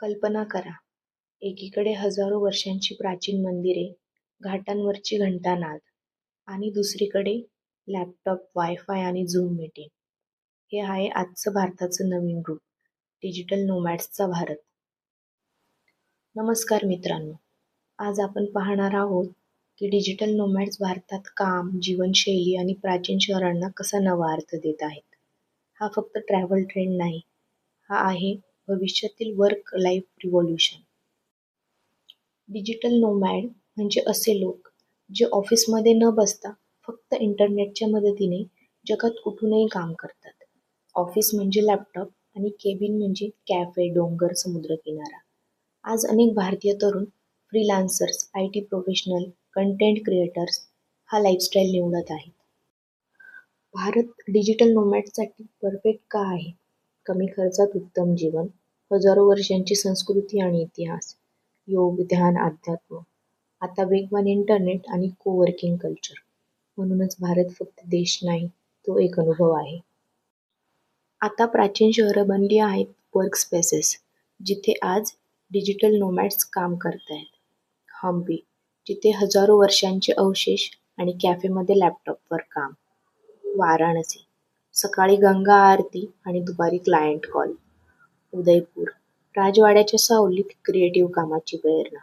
कल्पना करा, एकीकडे हजारो वर्षांची प्राचीन मंदिरे, घाटांवरची घंटानाद आणि दुसरीकडे लॅपटॉप, वायफाय आणि झूम मीटिंग. हे आहे आजचं भारताचं नवीन रूप, डिजिटल नोमॅड्सचा भारत. नमस्कार मित्रांनो, आज आपण पाहणार आहोत की डिजिटल नोमॅड्स भारतात काम, जीवनशैली आणि प्राचीन शहरांना कसा नवा अर्थ देत आहेत. हा फक्त ट्रॅव्हल ट्रेंड नाही, हा आहे भविष्यातील work life revolution. Digital nomad म्हणजे असे लोक जे ऑफिसमध्ये न बसता फक्त इंटरनेटच्या मदतीने जगात कुठूनही काम करतात. ऑफिस म्हणजे लॅपटॉप आणि केबिन म्हणजे कॅफे, डोंगर, समुद्रकिनारा. आज अनेक भारतीय तरुण freelancers, IT professional, content creators हा लाईफस्टाईल निवडत आहेत. भारत डिजिटल नोमॅडसाठी परफेक्ट का आहे? कमी खर्चात उत्तम जीवन, हजारो वर्षांची संस्कृती आणि इतिहास, योग, ध्यान, अध्यात्म, आता वेगवान इंटरनेट आणि कोवर्किंग कल्चर. म्हणूनच भारत फक्त देश नाही, तो एक अनुभव आहे. आता प्राचीन शहरं बनली आहेत वर्क स्पेसेस, जिथे आज डिजिटल नोमॅड्स काम करतायत. हम्पी, जिथे हजारो वर्षांचे अवशेष आणि कॅफेमध्ये लॅपटॉपवर काम. वाराणसी, सकाळी गंगा आरती आणि दुपारी क्लायंट कॉल. उदयपूर, राजवाड्याच्या सावलीत क्रिएटिव्ह कामाची प्रेरणा.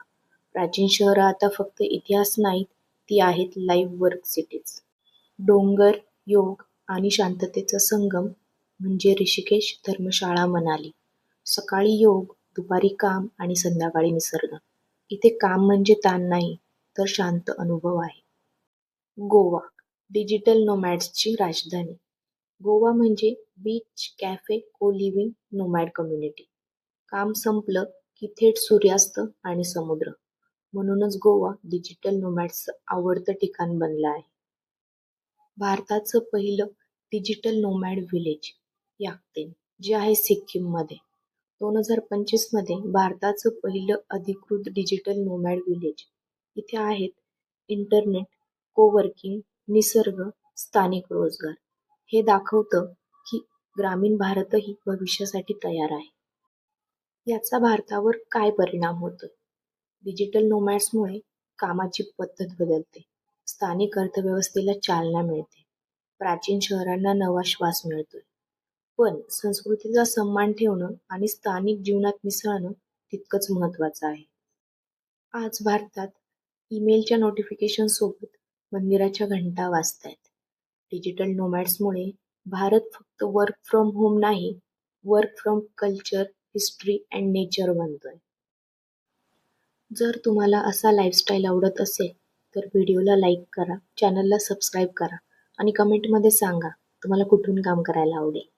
प्राचीन शहरं आता फक्त इतिहास नाहीत, ती आहेत लाईव्ह वर्क सिटीज. डोंगर, योग आणि शांततेचा संगम म्हणजे ऋषिकेश, धर्मशाळा, मनाली. सकाळी योग, दुपारी काम आणि संध्याकाळी निसर्ग. इथे काम म्हणजे ताण नाही, तर शांत अनुभव आहे. गोवा, डिजिटल नोमॅड्सची राजधानी. गोवा म्हणजे बीच, कॅफे, को-लिव्हिंग, नोमॅड कम्युनिटी. काम संपलं की थेट सूर्यास्त आणि समुद्र. म्हणूनच गोवा डिजिटल नोमॅड्सचं आवडतं ठिकाण बनलं आहे. भारताचं पहिलं डिजिटल नोमॅड व्हिलेज याकतेन, जे आहे सिक्कीममध्ये. 2025 मध्ये भारताचं पहिलं अधिकृत डिजिटल नोमॅड व्हिलेज. इथे आहेत इंटरनेट, कोवर्किंग, निसर्ग, स्थानिक रोजगार. हे दाखवतं की ग्रामीण भारतही भविष्यासाठी तयार आहे. याचा भारतावर काय परिणाम होतोय? डिजिटल नोमॅड्समुळे कामाची पद्धत बदलते, स्थानिक अर्थव्यवस्थेला चालना मिळते, प्राचीन शहरांना नवा श्वास मिळतोय. पण संस्कृतीचा सन्मान ठेवणं आणि स्थानिक जीवनात मिसळणं तितकंच महत्त्वाचं आहे. आज भारतात ईमेलच्या नोटिफिकेशनसोबत मंदिराच्या घंटा वाजतायत. डिजिटल नोमॅड्समुळे भारत फक्त वर्क फ्रॉम होम नाही, work from culture, history and nature बनतोय. जर तुम्हाला असा लाईफस्टाईल आवडत असेल तर व्हिडिओला लाईक करा, चॅनलला सबस्क्राईब करा आणि कमेंटमध्ये सांगा तुम्हाला कुठून काम करायला आवडेल.